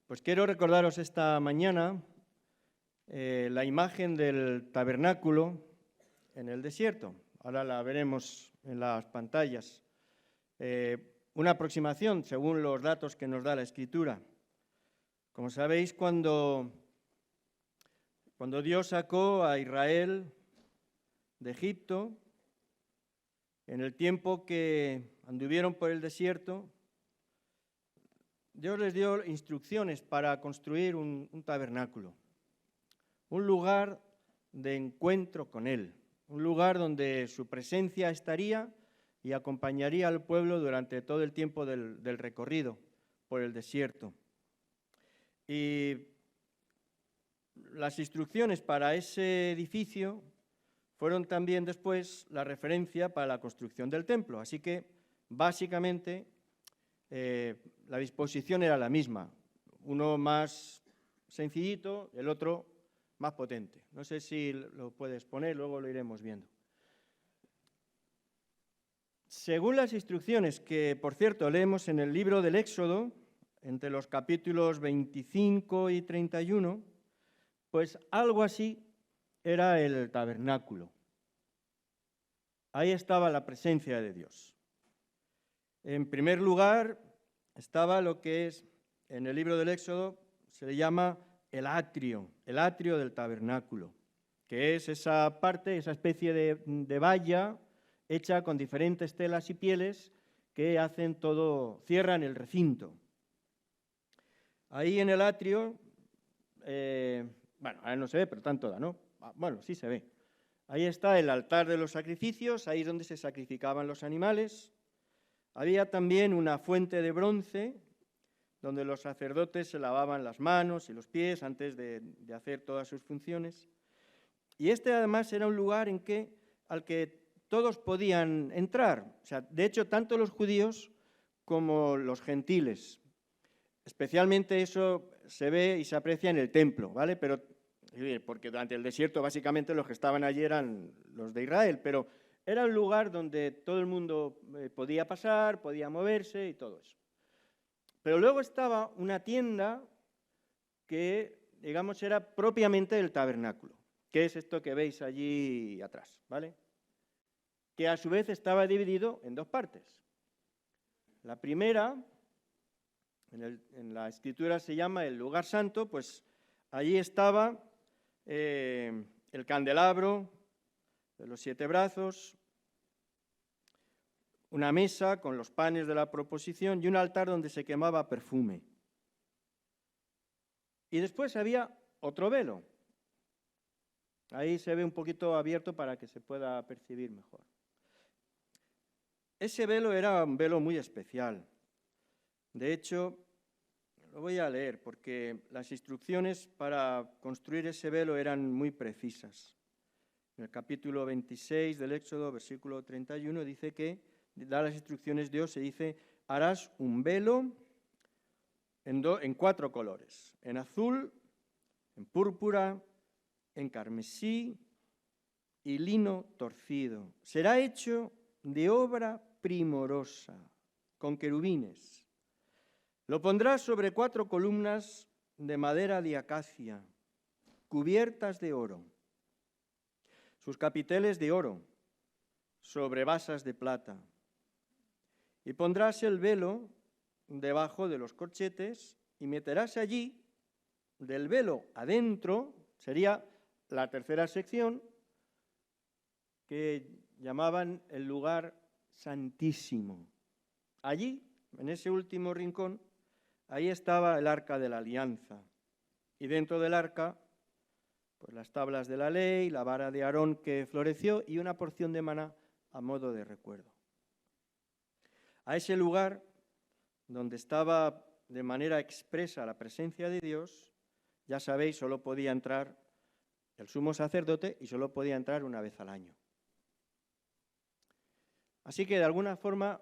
Pues quiero recordaros esta mañana la imagen del tabernáculo en el desierto. Ahora la veremos en las pantallas. Una aproximación según los datos que nos da la Escritura. Como sabéis, cuando Dios sacó a Israel de Egipto, en el tiempo que anduvieron por el desierto, Dios les dio instrucciones para construir un tabernáculo, un lugar de encuentro con Él, un lugar donde su presencia estaría y acompañaría al pueblo durante todo el tiempo del recorrido por el desierto. Y las instrucciones para ese edificio fueron también después la referencia para la construcción del templo. Así que, básicamente, la disposición era la misma. Uno más sencillito, el otro más potente. No sé si lo puedes poner, luego lo iremos viendo. Según las instrucciones que, por cierto, leemos en el libro del Éxodo, entre los capítulos 25 y 31, pues algo así era el tabernáculo. Ahí estaba la presencia de Dios. En primer lugar, estaba lo que es, en el libro del Éxodo, se le llama el atrio del tabernáculo, que es esa parte, esa especie de valla hecha con diferentes telas y pieles que hacen todo, cierran el recinto. Ahí en el atrio, ahora no se ve, pero está en toda, ¿no? Bueno, sí se ve. Ahí está el altar de los sacrificios, ahí es donde se sacrificaban los animales. Había también una fuente de bronce donde los sacerdotes se lavaban las manos y los pies antes de hacer todas sus funciones. Y este además era un lugar al que todos podían entrar. O sea, de hecho, tanto los judíos como los gentiles. Especialmente eso se ve y se aprecia en el templo, ¿vale? Pero, porque durante el desierto básicamente los que estaban allí eran los de Israel, pero era un lugar donde todo el mundo podía pasar, podía moverse y todo eso. Pero luego estaba una tienda que, digamos, era propiamente el tabernáculo, que es esto que veis allí atrás, ¿vale? Que a su vez estaba dividido en dos partes. La primera, en la Escritura se llama el lugar santo, pues allí estaba el candelabro de los 7 brazos, una mesa con los panes de la proposición y un altar donde se quemaba perfume. Y después había otro velo. Ahí se ve un poquito abierto para que se pueda percibir mejor. Ese velo era un velo muy especial. De hecho, lo voy a leer porque las instrucciones para construir ese velo eran muy precisas. En el capítulo 26 del Éxodo, versículo 31, dice que, da las instrucciones Dios, se dice, harás un velo en 4 colores, en azul, en púrpura, en carmesí y lino torcido. Será hecho de obra primorosa, con querubines. Lo pondrás sobre 4 columnas de madera de acacia, cubiertas de oro. Sus capiteles de oro, sobre basas de plata. Y pondrás el velo debajo de los corchetes y meterás allí, del velo adentro, sería la tercera sección, que llamaban el lugar santísimo. Allí, en ese último rincón, ahí estaba el arca de la alianza. Y dentro del arca, pues las tablas de la ley, la vara de Aarón que floreció y una porción de maná a modo de recuerdo. A ese lugar, donde estaba de manera expresa la presencia de Dios, ya sabéis, solo podía entrar el sumo sacerdote y solo podía entrar una vez al año. Así que, de alguna forma,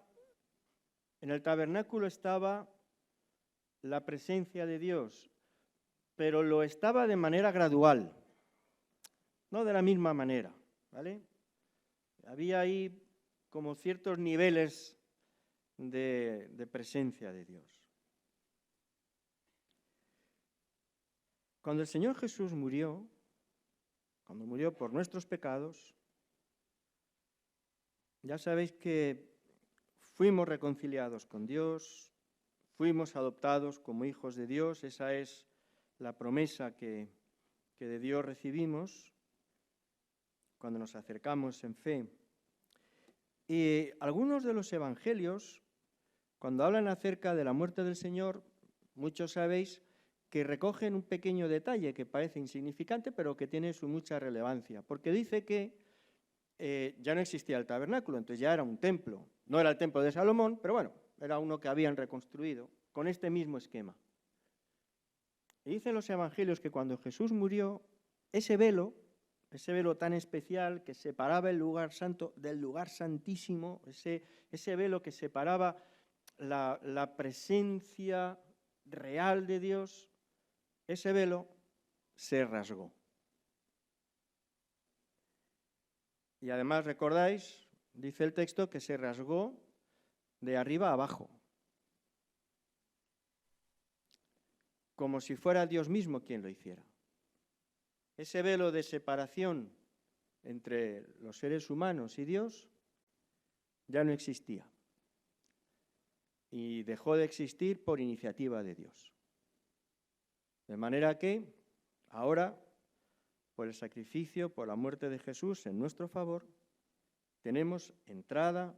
en el tabernáculo estaba la presencia de Dios, pero lo estaba de manera gradual, no de la misma manera, ¿vale? Había ahí como ciertos niveles de presencia de Dios. Cuando el Señor Jesús murió, cuando murió por nuestros pecados, ya sabéis que fuimos reconciliados con Dios, fuimos adoptados como hijos de Dios, esa es la promesa que de Dios recibimos cuando nos acercamos en fe. Y algunos de los evangelios, cuando hablan acerca de la muerte del Señor, muchos sabéis que recogen un pequeño detalle que parece insignificante, pero que tiene su mucha relevancia, porque dice que ya no existía el tabernáculo, entonces ya era un templo. No era el templo de Salomón, pero bueno, era uno que habían reconstruido con este mismo esquema. Y dicen los evangelios que cuando Jesús murió, ese velo tan especial que separaba el lugar santo del lugar santísimo, ese velo que separaba la presencia real de Dios, ese velo se rasgó. Y además recordáis, dice el texto, que se rasgó de arriba a abajo, como si fuera Dios mismo quien lo hiciera. Ese velo de separación entre los seres humanos y Dios ya no existía. Y dejó de existir por iniciativa de Dios. De manera que ahora, por el sacrificio, por la muerte de Jesús en nuestro favor, tenemos entrada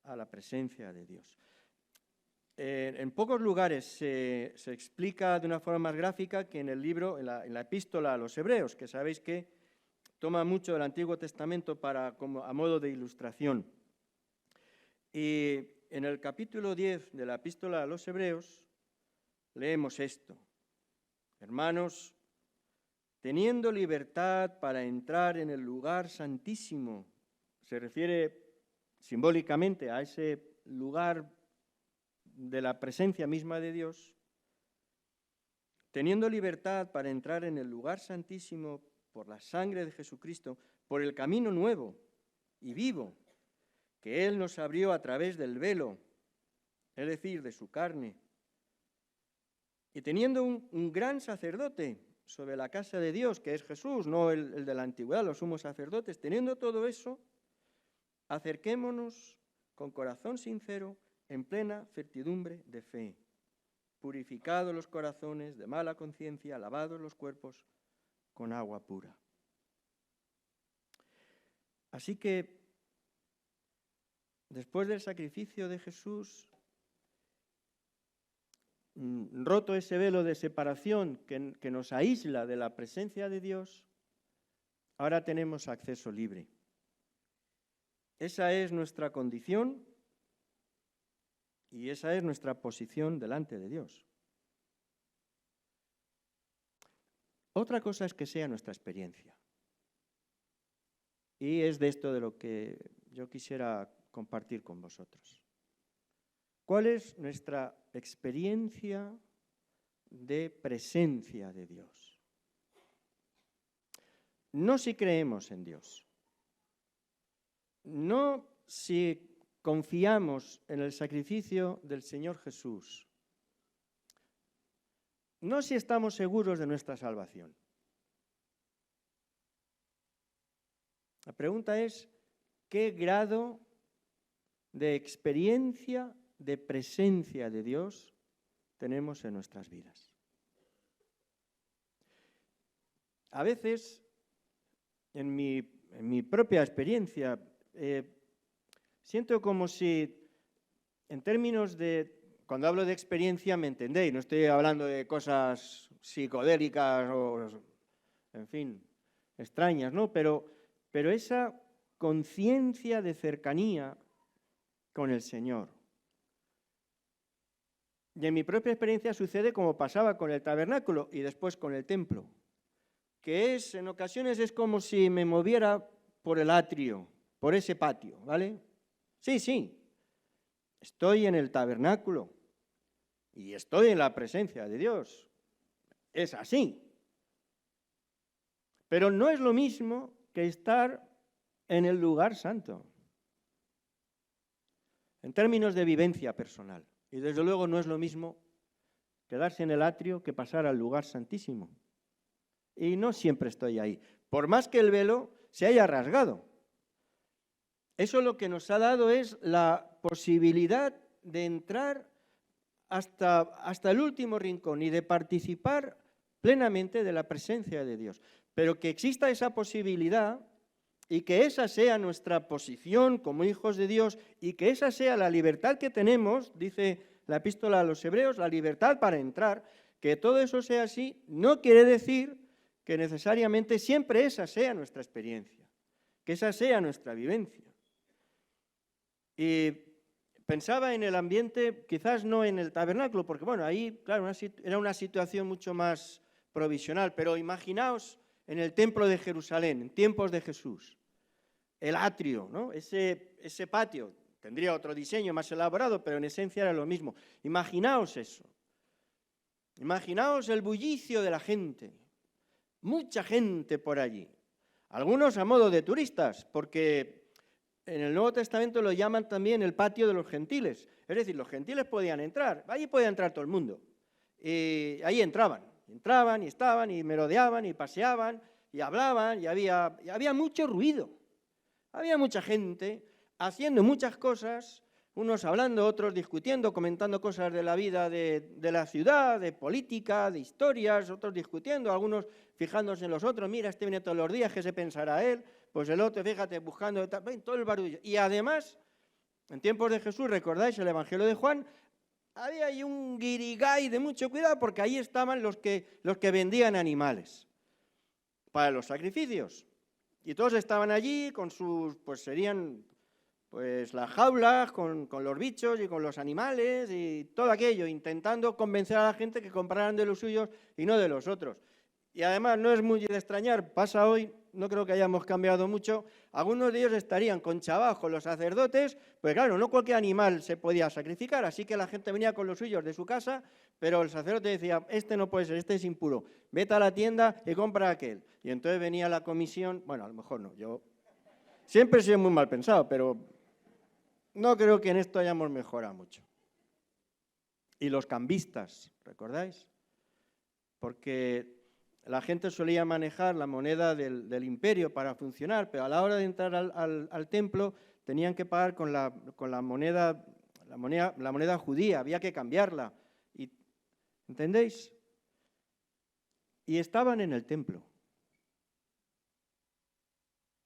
a la presencia de Dios. En pocos lugares se explica de una forma más gráfica que en el libro, en la epístola a los Hebreos, que sabéis que toma mucho del Antiguo Testamento a modo de ilustración. Y en el capítulo 10 de la epístola a los Hebreos leemos esto: hermanos, teniendo libertad para entrar en el lugar santísimo, se refiere simbólicamente a ese lugar de la presencia misma de Dios, teniendo libertad para entrar en el lugar santísimo por la sangre de Jesucristo, por el camino nuevo y vivo que Él nos abrió a través del velo, es decir, de su carne, y teniendo un gran sacerdote sobre la casa de Dios, que es Jesús, no el de la antigüedad, los sumos sacerdotes, teniendo todo eso, acerquémonos con corazón sincero, en plena certidumbre de fe, purificados los corazones de mala conciencia, lavados los cuerpos con agua pura. Así que, después del sacrificio de Jesús, roto ese velo de separación que nos aísla de la presencia de Dios, ahora tenemos acceso libre. Esa es nuestra condición y esa es nuestra posición delante de Dios. Otra cosa es que sea nuestra experiencia. Y es de esto de lo que yo quisiera compartir con vosotros. ¿Cuál es nuestra experiencia de presencia de Dios? No si creemos en Dios, no si confiamos en el sacrificio del Señor Jesús, no si estamos seguros de nuestra salvación. La pregunta es, ¿qué grado de experiencia de presencia de Dios tenemos en nuestras vidas? A veces, en mi propia experiencia, siento como si, en términos de, cuando hablo de experiencia, me entendéis, no estoy hablando de cosas psicodélicas o, en fin, extrañas, ¿no? Pero esa conciencia de cercanía con el Señor. Y en mi propia experiencia sucede como pasaba con el tabernáculo y después con el templo, que en ocasiones es como si me moviera por el atrio, por ese patio, ¿vale? Sí, estoy en el tabernáculo y estoy en la presencia de Dios. Es así. Pero no es lo mismo que estar en el lugar santo, en términos de vivencia personal. Y desde luego no es lo mismo quedarse en el atrio que pasar al lugar santísimo. y no siempre estoy ahí, por más que el velo se haya rasgado. Eso lo que nos ha dado es la posibilidad de entrar hasta el último rincón y de participar plenamente de la presencia de Dios. Pero que exista esa posibilidad y que esa sea nuestra posición como hijos de Dios y que esa sea la libertad que tenemos, dice la epístola a los Hebreos, la libertad para entrar, que todo eso sea así, no quiere decir que necesariamente siempre esa sea nuestra experiencia, que esa sea nuestra vivencia. Y pensaba en el ambiente, quizás no en el tabernáculo, porque bueno, ahí, claro, era una situación mucho más provisional, pero imaginaos en el templo de Jerusalén, en tiempos de Jesús, el atrio, ¿no? Ese patio, tendría otro diseño más elaborado, pero en esencia era lo mismo. Imaginaos eso. Imaginaos el bullicio de la gente, mucha gente por allí, algunos a modo de turistas, porque en el Nuevo Testamento lo llaman también el patio de los gentiles, es decir, los gentiles podían entrar, allí podía entrar todo el mundo, y ahí entraban y estaban y merodeaban y paseaban y hablaban y había mucho ruido, había mucha gente haciendo muchas cosas, unos hablando, otros discutiendo, comentando cosas de la vida de la ciudad, de política, de historias, otros discutiendo, algunos fijándose en los otros, mira, este viene todos los días, ¿qué se pensará él? Pues el otro, fíjate, buscando, todo el barullo. Y además, en tiempos de Jesús, recordáis el Evangelio de Juan, había ahí un guirigay de mucho cuidado porque ahí estaban los que vendían animales para los sacrificios. Y todos estaban allí con sus, pues serían las jaulas con los bichos y con los animales y todo aquello, intentando convencer a la gente que compraran de los suyos y no de los otros. Y además no es muy de extrañar, pasa hoy, no creo que hayamos cambiado mucho, algunos de ellos estarían con chavajos, los sacerdotes, pues claro, no cualquier animal se podía sacrificar, así que la gente venía con los suyos de su casa, pero el sacerdote decía, este no puede ser, este es impuro, vete a la tienda y compra aquel. Y entonces venía la comisión, bueno, a lo mejor no, yo siempre he sido muy mal pensado, pero no creo que en esto hayamos mejorado mucho. Y los cambistas, ¿recordáis? Porque la gente solía manejar la moneda del imperio para funcionar, pero a la hora de entrar al templo tenían que pagar con la moneda judía, había que cambiarla. ¿Entendéis? Y estaban en el templo.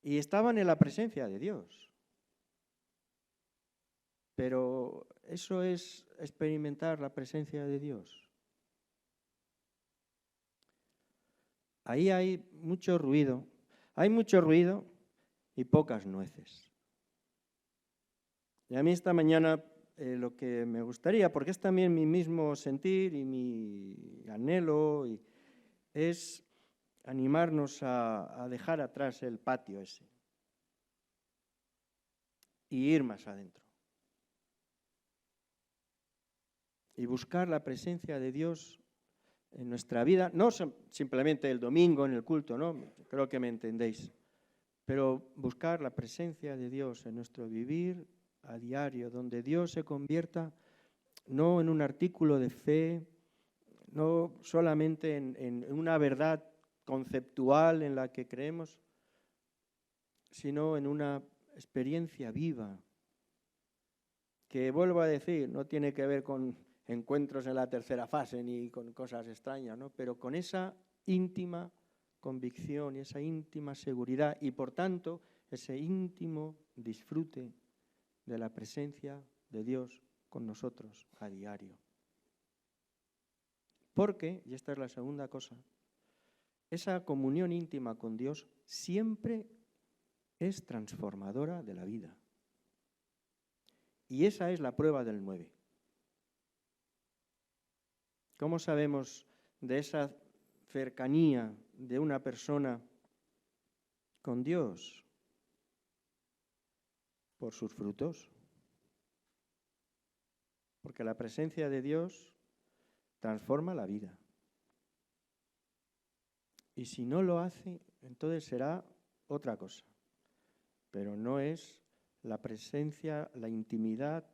Y estaban en la presencia de Dios. Pero eso es experimentar la presencia de Dios. Ahí hay mucho ruido y pocas nueces. Y a mí esta mañana lo que me gustaría, porque es también mi mismo sentir y mi anhelo, es animarnos a dejar atrás el patio ese y ir más adentro. Y buscar la presencia de Dios en nuestra vida, no simplemente el domingo en el culto, ¿no? Creo que me entendéis, pero buscar la presencia de Dios en nuestro vivir a diario, donde Dios se convierta no en un artículo de fe, no solamente en una verdad conceptual en la que creemos, sino en una experiencia viva, que vuelvo a decir, no tiene que ver con encuentros en la tercera fase ni con cosas extrañas, ¿no? Pero con esa íntima convicción y esa íntima seguridad y por tanto ese íntimo disfrute de la presencia de Dios con nosotros a diario. Porque, y esta es la segunda cosa, esa comunión íntima con Dios siempre es transformadora de la vida. Y esa es la prueba del 9. ¿Cómo sabemos de esa cercanía de una persona con Dios? Por sus frutos. Porque la presencia de Dios transforma la vida. Y si no lo hace, entonces será otra cosa. Pero no es la presencia, la intimidad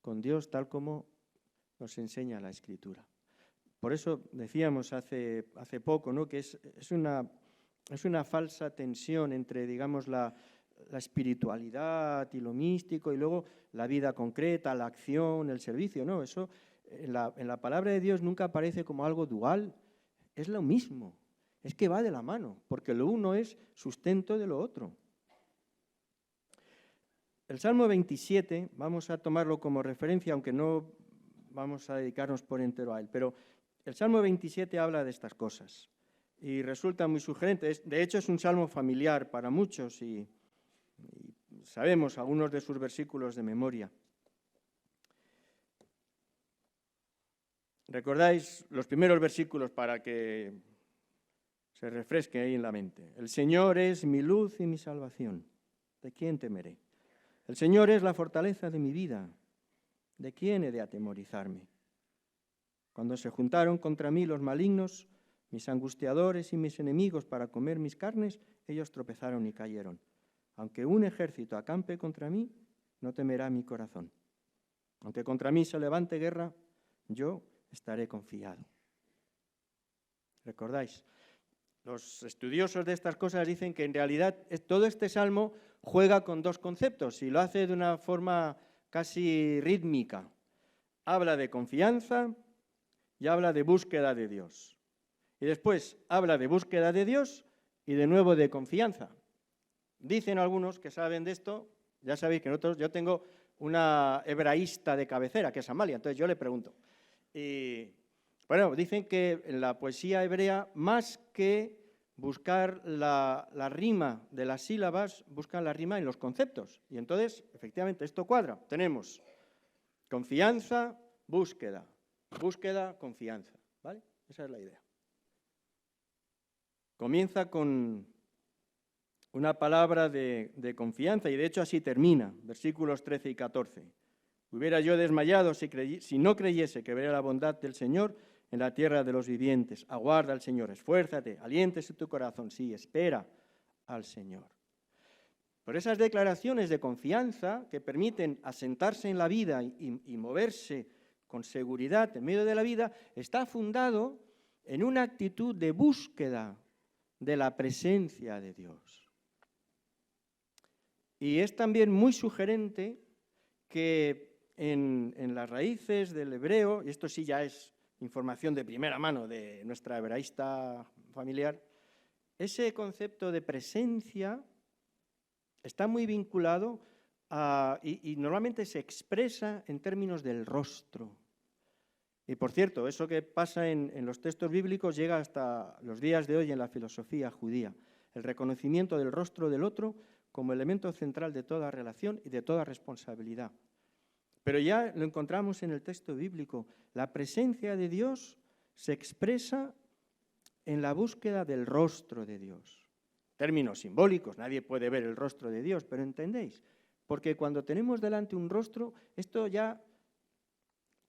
con Dios tal como nos enseña la Escritura. por eso decíamos hace poco, ¿no?, que es una falsa tensión entre, digamos, la espiritualidad y lo místico y luego la vida concreta, la acción, el servicio. No, eso en la palabra de Dios nunca aparece como algo dual, es lo mismo, es que va de la mano, porque lo uno es sustento de lo otro. El Salmo 27, vamos a tomarlo como referencia, aunque no vamos a dedicarnos por entero a él, pero el Salmo 27 habla de estas cosas y resulta muy sugerente. De hecho, es un salmo familiar para muchos y sabemos algunos de sus versículos de memoria. ¿Recordáis los primeros versículos para que se refresque ahí en la mente? El Señor es mi luz y mi salvación. ¿De quién temeré? El Señor es la fortaleza de mi vida. ¿De quién he de atemorizarme? Cuando se juntaron contra mí los malignos, mis angustiadores y mis enemigos para comer mis carnes, ellos tropezaron y cayeron. Aunque un ejército acampe contra mí, no temerá mi corazón. Aunque contra mí se levante guerra, yo estaré confiado. ¿Recordáis? Los estudiosos de estas cosas dicen que en realidad todo este salmo juega con dos conceptos y lo hace de una forma casi rítmica. Habla de confianza y habla de búsqueda de Dios. Y después habla de búsqueda de Dios y de nuevo de confianza. Dicen algunos que saben de esto, ya sabéis que yo tengo una hebraísta de cabecera, que es Amalia, entonces yo le pregunto. Y bueno, dicen que en la poesía hebrea, más que buscar la rima de las sílabas, buscan la rima en los conceptos. Y entonces, efectivamente, esto cuadra. Tenemos confianza, búsqueda, confianza. ¿Vale? Esa es la idea. Comienza con una palabra de confianza y de hecho así termina, versículos 13 y 14. Hubiera yo desmayado si no creyese que vería la bondad del Señor en la tierra de los vivientes. Aguarda al Señor, esfuérzate, aliéntese tu corazón, sí, espera al Señor. Por esas declaraciones de confianza que permiten asentarse en la vida y moverse con seguridad en medio de la vida, está fundado en una actitud de búsqueda de la presencia de Dios. Y es también muy sugerente que en las raíces del hebreo, y esto sí ya es información de primera mano de nuestra hebraísta familiar, ese concepto de presencia está muy vinculado y normalmente se expresa en términos del rostro. Y por cierto, eso que pasa en los textos bíblicos llega hasta los días de hoy en la filosofía judía, el reconocimiento del rostro del otro como elemento central de toda relación y de toda responsabilidad. Pero ya lo encontramos en el texto bíblico. La presencia de Dios se expresa en la búsqueda del rostro de Dios. Términos simbólicos, nadie puede ver el rostro de Dios, pero ¿entendéis? Porque cuando tenemos delante un rostro, esto ya,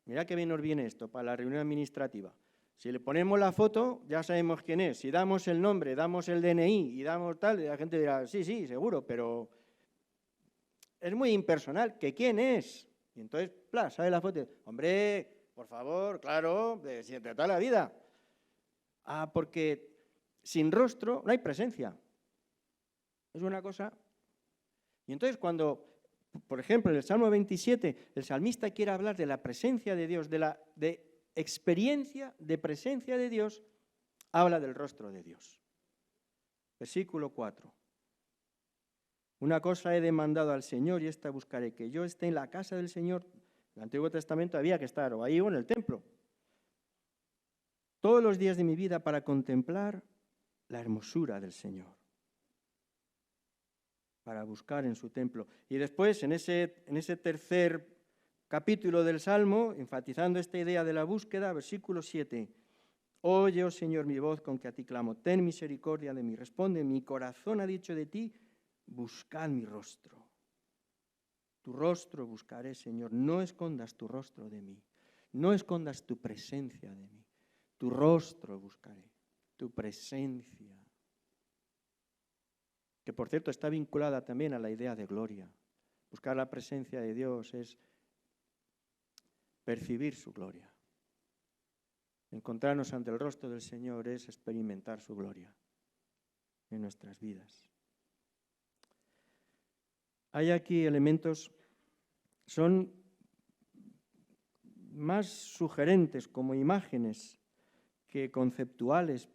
mirad qué bien nos viene esto para la reunión administrativa. Si le ponemos la foto, ya sabemos quién es. Si damos el nombre, damos el DNI y damos tal, la gente dirá, sí, seguro, pero es muy impersonal. ¿Que quién es? Y entonces, sale la foto. Hombre, por favor, claro, de toda la vida. Porque sin rostro no hay presencia. Es una cosa. Y entonces cuando, por ejemplo, en el Salmo 27, el salmista quiere hablar de la presencia de Dios, de experiencia de presencia de Dios, habla del rostro de Dios. Versículo 4. Una cosa he demandado al Señor y esta buscaré, que yo esté en la casa del Señor. En el Antiguo Testamento había que estar o ahí o en el templo. Todos los días de mi vida para contemplar la hermosura del Señor. Para buscar en su templo. Y después, en ese tercer capítulo del Salmo, enfatizando esta idea de la búsqueda, versículo 7. Oye, oh Señor, mi voz con que a ti clamo, ten misericordia de mí. Responde, mi corazón ha dicho de ti, buscad mi rostro. Tu rostro buscaré, Señor. No escondas tu rostro de mí. No escondas tu presencia de mí. Tu rostro buscaré. Tu presencia. Que por cierto está vinculada también a la idea de gloria. Buscar la presencia de Dios es percibir su gloria. Encontrarnos ante el rostro del Señor es experimentar su gloria en nuestras vidas. Hay aquí elementos, son más sugerentes como imágenes que conceptuales,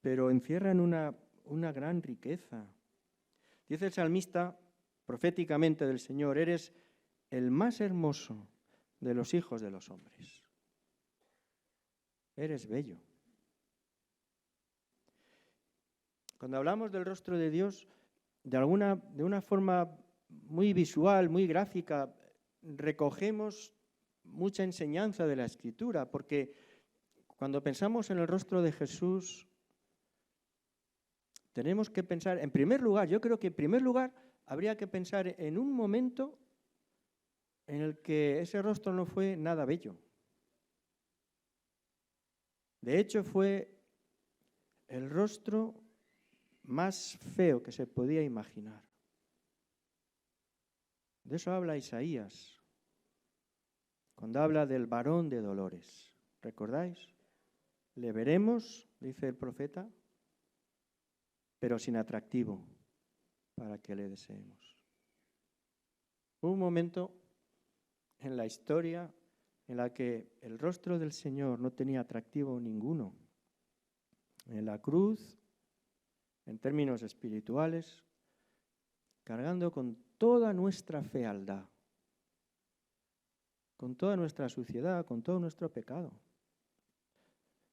pero encierran una gran riqueza. Dice el salmista proféticamente del Señor: eres el más hermoso de los hijos de los hombres. Eres bello. Cuando hablamos del rostro de Dios, de una forma muy visual, muy gráfica, recogemos mucha enseñanza de la Escritura, porque cuando pensamos en el rostro de Jesús, tenemos que pensar, en primer lugar, yo creo que en primer lugar habría que pensar en un momento en el que ese rostro no fue nada bello. De hecho, fue el rostro más feo que se podía imaginar. De eso habla Isaías, cuando habla del varón de dolores. ¿Recordáis? Le veremos, dice el profeta, pero sin atractivo para que le deseemos. Hubo un momento en la historia en la que el rostro del Señor no tenía atractivo ninguno. En la cruz, en términos espirituales, cargando con toda nuestra fealdad, con toda nuestra suciedad, con todo nuestro pecado.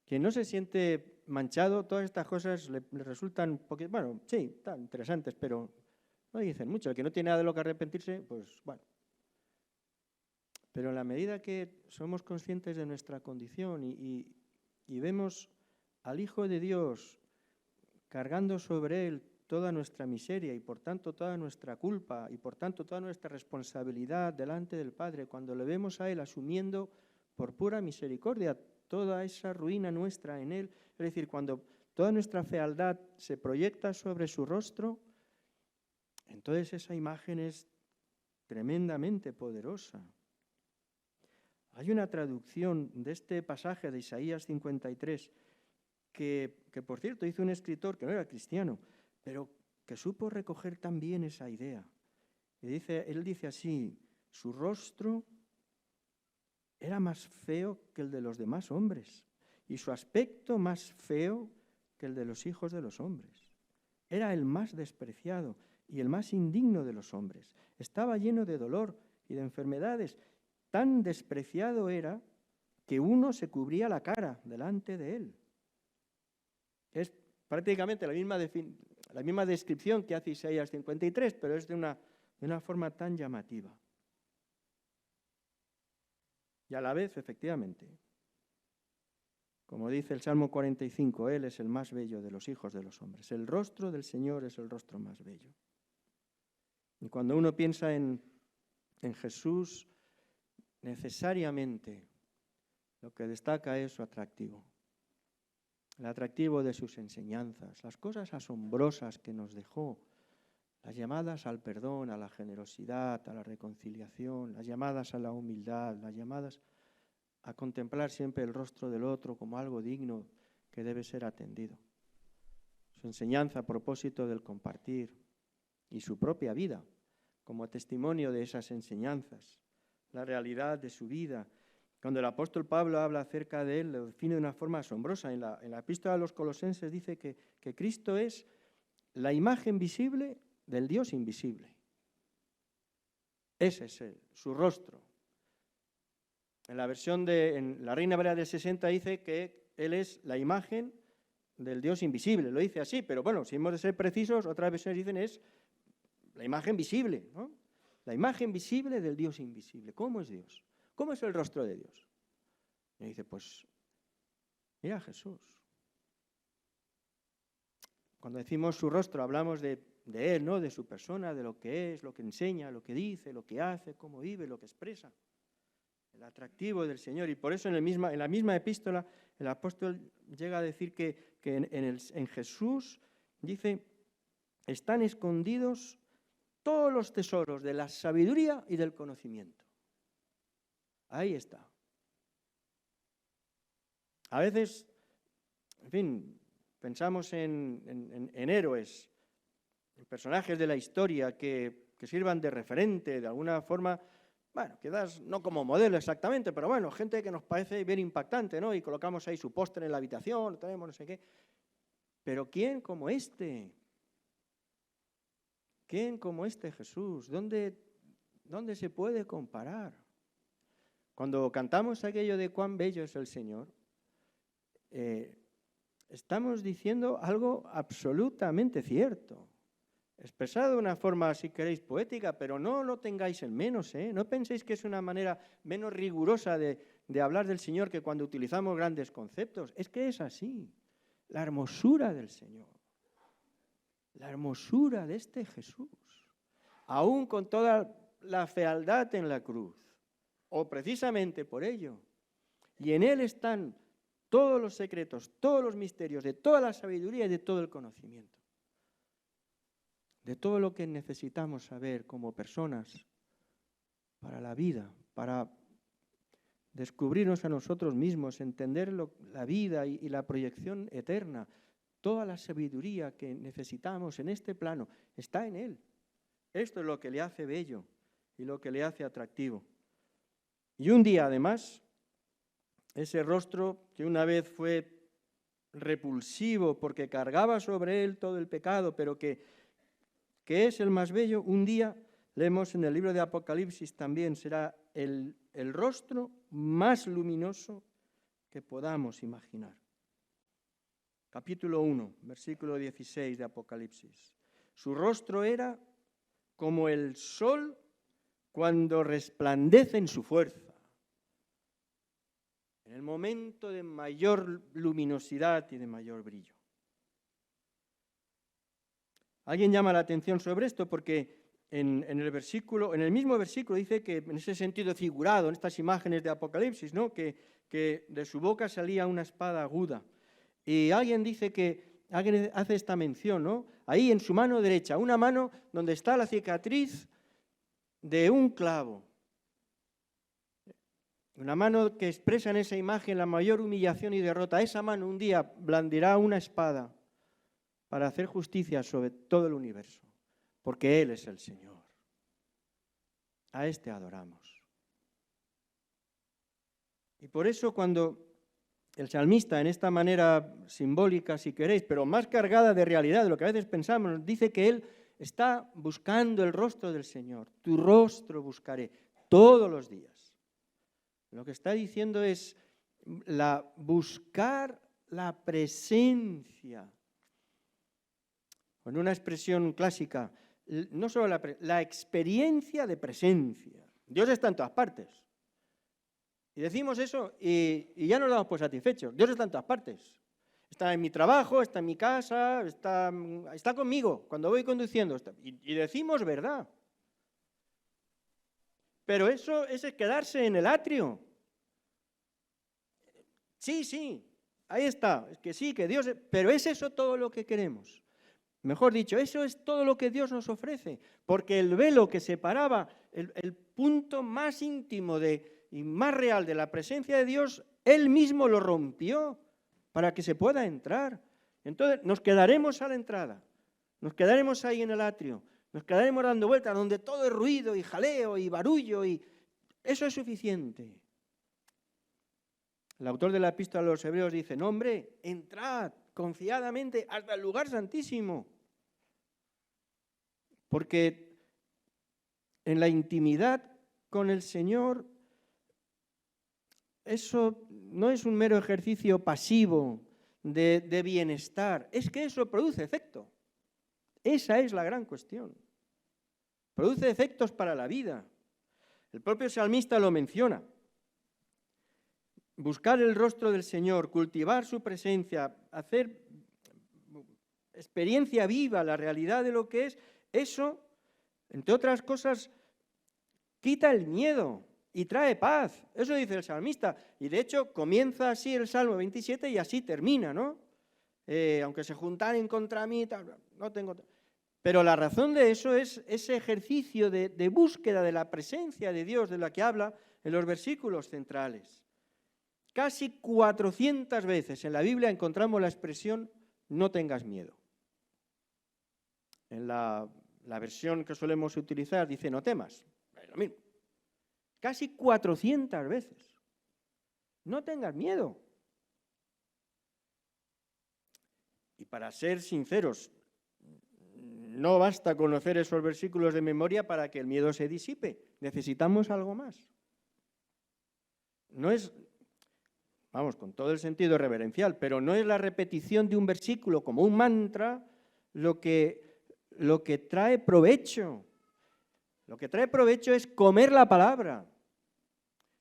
Quien no se siente manchado, todas estas cosas le resultan, bueno, sí, están interesantes, pero no dicen mucho. El que no tiene nada de lo que arrepentirse, pues bueno. Pero en la medida que somos conscientes de nuestra condición y vemos al Hijo de Dios cargando sobre Él toda nuestra miseria y por tanto toda nuestra culpa y por tanto toda nuestra responsabilidad delante del Padre, cuando le vemos a Él asumiendo por pura misericordia toda esa ruina nuestra en Él, es decir, cuando toda nuestra fealdad se proyecta sobre su rostro, entonces esa imagen es tremendamente poderosa. Hay una traducción de este pasaje de Isaías 53 que por cierto hizo un escritor que no era cristiano, pero que supo recoger también esa idea. Él dice así: su rostro era más feo que el de los demás hombres y su aspecto más feo que el de los hijos de los hombres. Era el más despreciado y el más indigno de los hombres. Estaba lleno de dolor y de enfermedades. Tan despreciado era que uno se cubría la cara delante de él. Es prácticamente la misma descripción que hace Isaías 53, pero es de una forma tan llamativa. Y a la vez, efectivamente, como dice el Salmo 45, Él es el más bello de los hijos de los hombres. El rostro del Señor es el rostro más bello. Y cuando uno piensa en Jesús, necesariamente lo que destaca es su atractivo. El atractivo de sus enseñanzas, las cosas asombrosas que nos dejó, las llamadas al perdón, a la generosidad, a la reconciliación, las llamadas a la humildad, las llamadas a contemplar siempre el rostro del otro como algo digno que debe ser atendido. Su enseñanza a propósito del compartir y su propia vida como testimonio de esas enseñanzas, la realidad de su vida. Cuando el apóstol Pablo habla acerca de él, lo define de una forma asombrosa. En la epístola a los Colosenses dice que Cristo es la imagen visible del Dios invisible. Ese es él, su rostro. En la Reina Valera del 60 dice que él es la imagen del Dios invisible. Lo dice así, pero bueno, si hemos de ser precisos, otras versiones dicen es la imagen visible, ¿no? La imagen visible del Dios invisible. ¿Cómo es Dios? ¿Cómo es el rostro de Dios? Y dice, pues, mira a Jesús. Cuando decimos su rostro, hablamos de Él, ¿no? De su persona, de lo que es, lo que enseña, lo que dice, lo que hace, cómo vive, lo que expresa. El atractivo del Señor. Y por eso en la misma epístola el apóstol llega a decir que en Jesús, dice, están escondidos todos los tesoros de la sabiduría y del conocimiento. Ahí está. A veces, en fin, pensamos en héroes, en personajes de la historia que sirvan de referente, de alguna forma, bueno, quizás no como modelo exactamente, pero bueno, gente que nos parece bien impactante, ¿no? Y colocamos ahí su póster en la habitación, tenemos no sé qué. Pero ¿quién como este? ¿Quién como este Jesús? ¿Dónde se puede comparar? Cuando cantamos aquello de cuán bello es el Señor, estamos diciendo algo absolutamente cierto, expresado de una forma, si queréis, poética, pero no lo tengáis en menos, ¿eh? No penséis que es una manera menos rigurosa de hablar del Señor que cuando utilizamos grandes conceptos. Es que es así, la hermosura del Señor, la hermosura de este Jesús, aún con toda la fealdad en la cruz, o precisamente por ello. Y en Él están todos los secretos, todos los misterios, de toda la sabiduría y de todo el conocimiento. De todo lo que necesitamos saber como personas para la vida, para descubrirnos a nosotros mismos, entender la vida y la proyección eterna. Toda la sabiduría que necesitamos en este plano está en Él. Esto es lo que le hace bello y lo que le hace atractivo. Y un día, además, ese rostro que una vez fue repulsivo porque cargaba sobre él todo el pecado, pero que es el más bello, un día, leemos en el libro de Apocalipsis también, será el rostro más luminoso que podamos imaginar. Capítulo 1, versículo 16 de Apocalipsis. Su rostro era como el sol cuando resplandece en su fuerza. En el momento de mayor luminosidad y de mayor brillo. Alguien llama la atención sobre esto porque en el mismo versículo dice que en ese sentido figurado, en estas imágenes de Apocalipsis, ¿no? que de su boca salía una espada aguda. Y alguien hace esta mención, ¿no? Ahí en su mano derecha, una mano donde está la cicatriz de un clavo. Una mano que expresa en esa imagen la mayor humillación y derrota. Esa mano un día blandirá una espada para hacer justicia sobre todo el universo, porque Él es el Señor. A este adoramos. Y por eso cuando el salmista, en esta manera simbólica, si queréis, pero más cargada de realidad de lo que a veces pensamos, dice que él está buscando el rostro del Señor. Tu rostro buscaré todos los días. Lo que está diciendo es buscar la presencia. Con una expresión clásica, no solo la experiencia de presencia. Dios está en todas partes. Y decimos eso y ya nos damos por satisfechos. Dios está en todas partes. Está en mi trabajo, está en mi casa, está conmigo cuando voy conduciendo. Y decimos verdad. Pero eso es quedarse en el atrio. Sí, ahí está. Es que sí, que Dios... Pero ¿es eso todo lo que queremos? Mejor dicho, eso es todo lo que Dios nos ofrece. Porque el velo que separaba el punto más íntimo y más real de la presencia de Dios, Él mismo lo rompió para que se pueda entrar. Entonces nos quedaremos a la entrada, nos quedaremos ahí en el atrio, nos quedaremos dando vueltas donde todo es ruido y jaleo y barullo y eso es suficiente. El autor de la Epístola a los Hebreos dice, no hombre, entrad confiadamente hasta el lugar santísimo, porque en la intimidad con el Señor eso no es un mero ejercicio pasivo de bienestar, es que eso produce efecto. Esa es la gran cuestión. Produce efectos para la vida. El propio salmista lo menciona. Buscar el rostro del Señor, cultivar su presencia, hacer experiencia viva la realidad de lo que es, eso, entre otras cosas, quita el miedo y trae paz. Eso dice el salmista. Y de hecho comienza así el Salmo 27 y así termina, ¿no? Aunque se juntaren contra mí, no tengo... Pero la razón de eso es ese ejercicio de búsqueda de la presencia de Dios de la que habla en los versículos centrales. Casi 400 veces en la Biblia encontramos la expresión no tengas miedo. En la versión que solemos utilizar dice no temas, es lo mismo. Casi 400 veces. No tengas miedo. Y para ser sinceros, no basta conocer esos versículos de memoria para que el miedo se disipe. Necesitamos algo más. No es, vamos, con todo el sentido reverencial, pero no es la repetición de un versículo como un mantra lo que trae provecho. Lo que trae provecho es comer la palabra,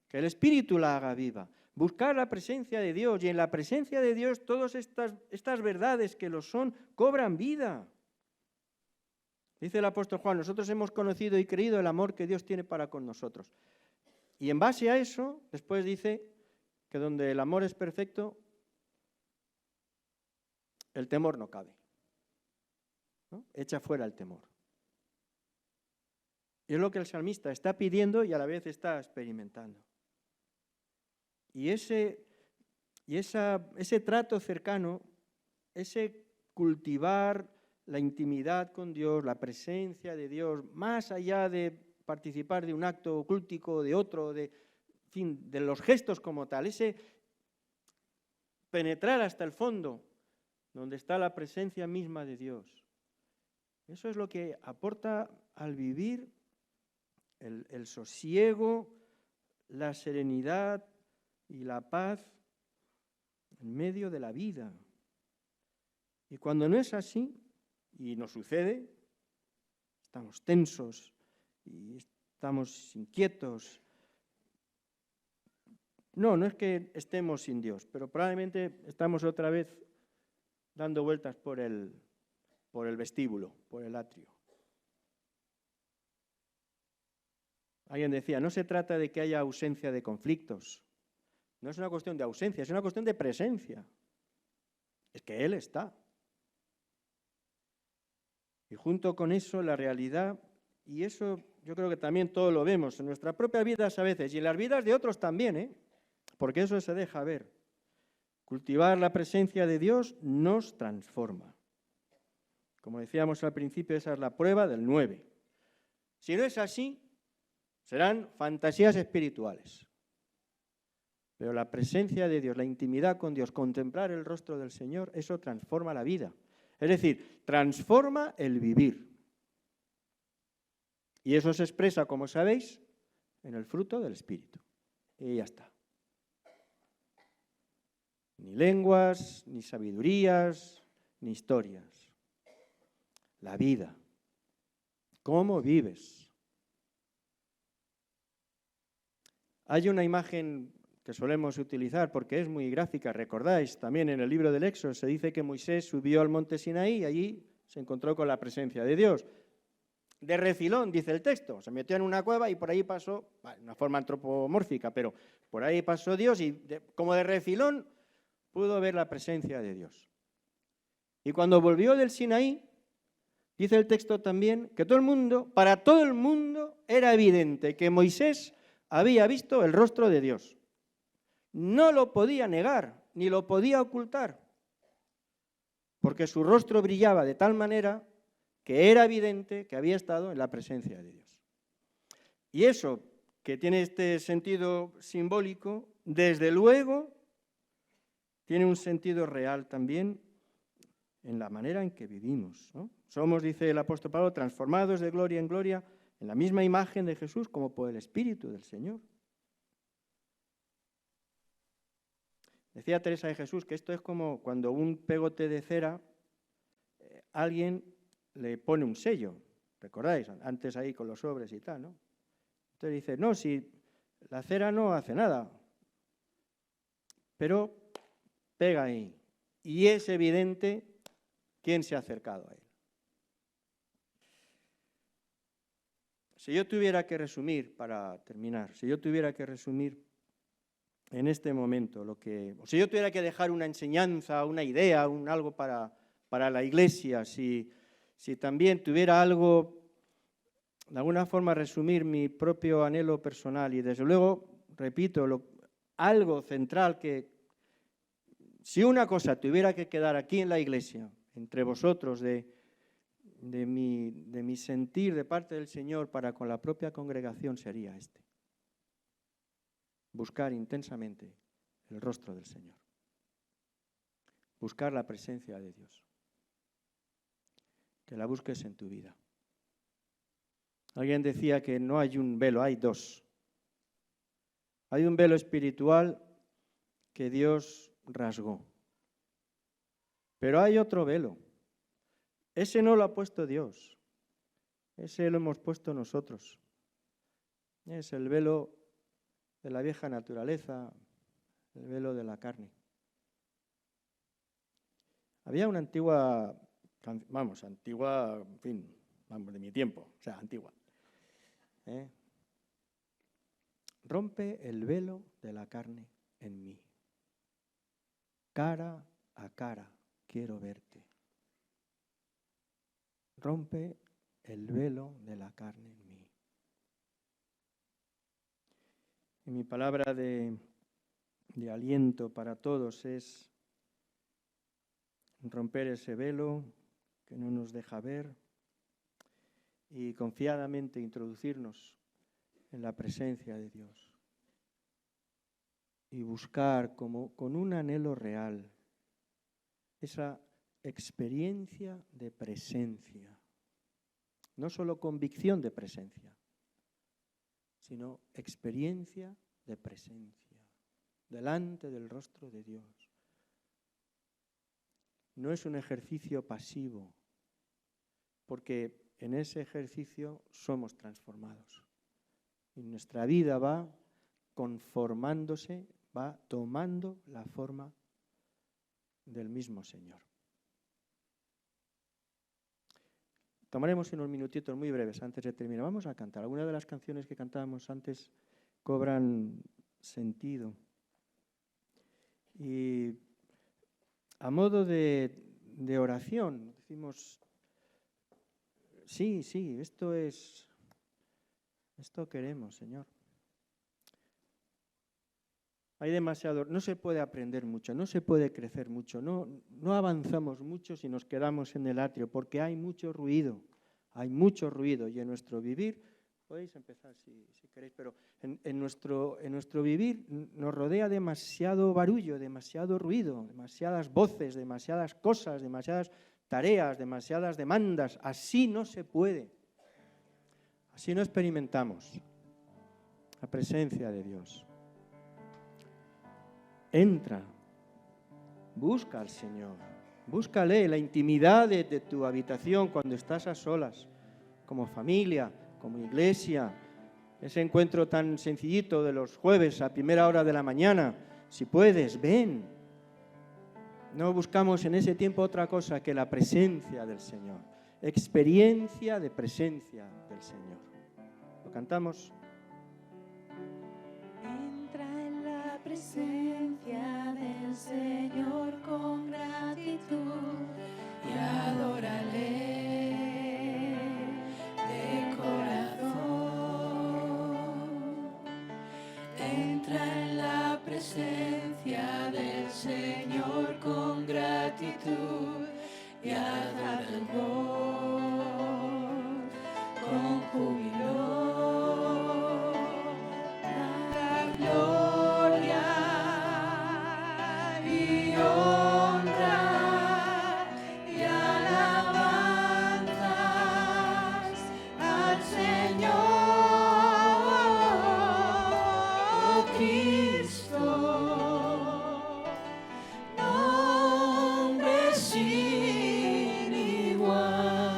que el Espíritu la haga viva, buscar la presencia de Dios, y en la presencia de Dios todas estas verdades que lo son cobran vida. Dice el apóstol Juan, nosotros hemos conocido y creído el amor que Dios tiene para con nosotros. Y en base a eso, después dice que donde el amor es perfecto, el temor no cabe, ¿no? Echa fuera el temor. Y es lo que el salmista está pidiendo y a la vez está experimentando. Y ese trato cercano, ese cultivar la intimidad con Dios, la presencia de Dios, más allá de participar de un acto cultico, de otro, en fin, de los gestos como tal, ese penetrar hasta el fondo, donde está la presencia misma de Dios. Eso es lo que aporta al vivir el sosiego, la serenidad y la paz en medio de la vida. Y cuando no es así, y nos sucede, estamos tensos y estamos inquietos. No es que estemos sin Dios, pero probablemente estamos otra vez dando vueltas por el vestíbulo, por el atrio. Alguien decía, no se trata de que haya ausencia de conflictos. No es una cuestión de ausencia, es una cuestión de presencia. Es que Él está. Y junto con eso la realidad, y eso yo creo que también todos lo vemos en nuestras propias vidas a veces, y en las vidas de otros también, porque eso se deja ver. Cultivar la presencia de Dios nos transforma. Como decíamos al principio, esa es la prueba del 9. Si no es así, serán fantasías espirituales. Pero la presencia de Dios, la intimidad con Dios, contemplar el rostro del Señor, eso transforma la vida. Es decir, transforma el vivir. Y eso se expresa, como sabéis, en el fruto del Espíritu. Y ya está. Ni lenguas, ni sabidurías, ni historias. La vida. ¿Cómo vives? Hay una imagen que solemos utilizar porque es muy gráfica, recordáis, también en el libro del Éxodo se dice que Moisés subió al monte Sinaí y allí se encontró con la presencia de Dios. De refilón, dice el texto, se metió en una cueva y por ahí pasó, una forma antropomórfica, pero por ahí pasó Dios y como de refilón pudo ver la presencia de Dios. Y cuando volvió del Sinaí, dice el texto también que para todo el mundo era evidente que Moisés había visto el rostro de Dios. No lo podía negar, ni lo podía ocultar, porque su rostro brillaba de tal manera que era evidente que había estado en la presencia de Dios. Y eso, que tiene este sentido simbólico, desde luego, tiene un sentido real también en la manera en que vivimos, ¿no? Somos, dice el apóstol Pablo, transformados de gloria en gloria en la misma imagen de Jesús como por el Espíritu del Señor. Decía Teresa de Jesús que esto es como cuando un pegote de cera, alguien le pone un sello, ¿recordáis? Antes ahí con los sobres y tal, ¿no? Entonces dice, no, si la cera no hace nada, pero pega ahí. Y es evidente quién se ha acercado a él. Si yo tuviera que resumir, para terminar, en este momento, si yo tuviera que dejar una enseñanza, una idea, algo para la Iglesia, si también tuviera algo, de alguna forma resumir mi propio anhelo personal, y desde luego, repito, algo central que, si una cosa tuviera que quedar aquí en la iglesia, entre vosotros, de mi sentir de parte del Señor para con la propia congregación, sería este: buscar intensamente el rostro del Señor, buscar la presencia de Dios, que la busques en tu vida. Alguien decía que no hay un velo, hay dos. Hay un velo espiritual que Dios rasgó, pero hay otro velo. Ese no lo ha puesto Dios, ese lo hemos puesto nosotros. Es el velo de la vieja naturaleza, el velo de la carne. Había una antigua, en fin, de mi tiempo, o sea, antigua. Rompe el velo de la carne en mí. Cara a cara quiero verte. Rompe el velo de la carne en mí. Y mi palabra de aliento para todos es romper ese velo que no nos deja ver y confiadamente introducirnos en la presencia de Dios y buscar con un anhelo real esa experiencia de presencia, no solo convicción de presencia, sino experiencia de presencia delante del rostro de Dios. No es un ejercicio pasivo, porque en ese ejercicio somos transformados. Y nuestra vida va conformándose, va tomando la forma del mismo Señor. Tomaremos unos minutitos muy breves antes de terminar. Vamos a cantar. Algunas de las canciones que cantábamos antes cobran sentido. Y a modo de oración, decimos, sí, esto queremos, Señor. Hay demasiado, no se puede aprender mucho, no se puede crecer mucho, no avanzamos mucho si nos quedamos en el atrio, porque hay mucho ruido, y en nuestro vivir, podéis empezar si queréis, pero en nuestro vivir nos rodea demasiado barullo, demasiado ruido, demasiadas voces, demasiadas cosas, demasiadas tareas, demasiadas demandas. Así no se puede, así no experimentamos la presencia de Dios. Entra, busca al Señor, búscale la intimidad de tu habitación cuando estás a solas, como familia, como iglesia, ese encuentro tan sencillito de los jueves a primera hora de la mañana. Si puedes, ven. No buscamos en ese tiempo otra cosa que la presencia del Señor, experiencia de presencia del Señor. ¿Lo cantamos? Presencia del Señor con gratitud y adórale de corazón. Entra en la presencia del Señor con gratitud y adóralo con júbilo. Nombre sin igual.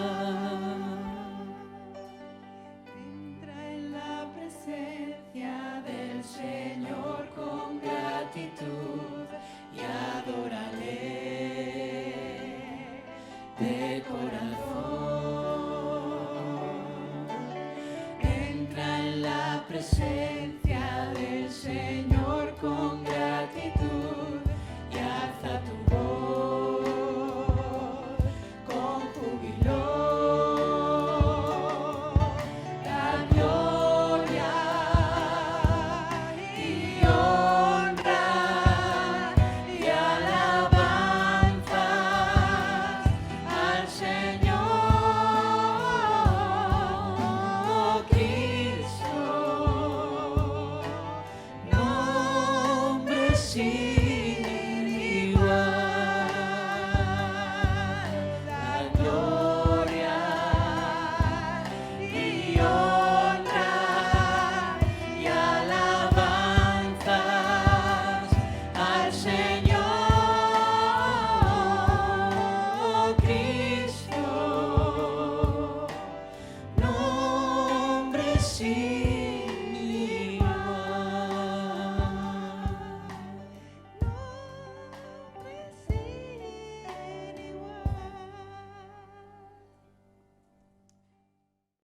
sí.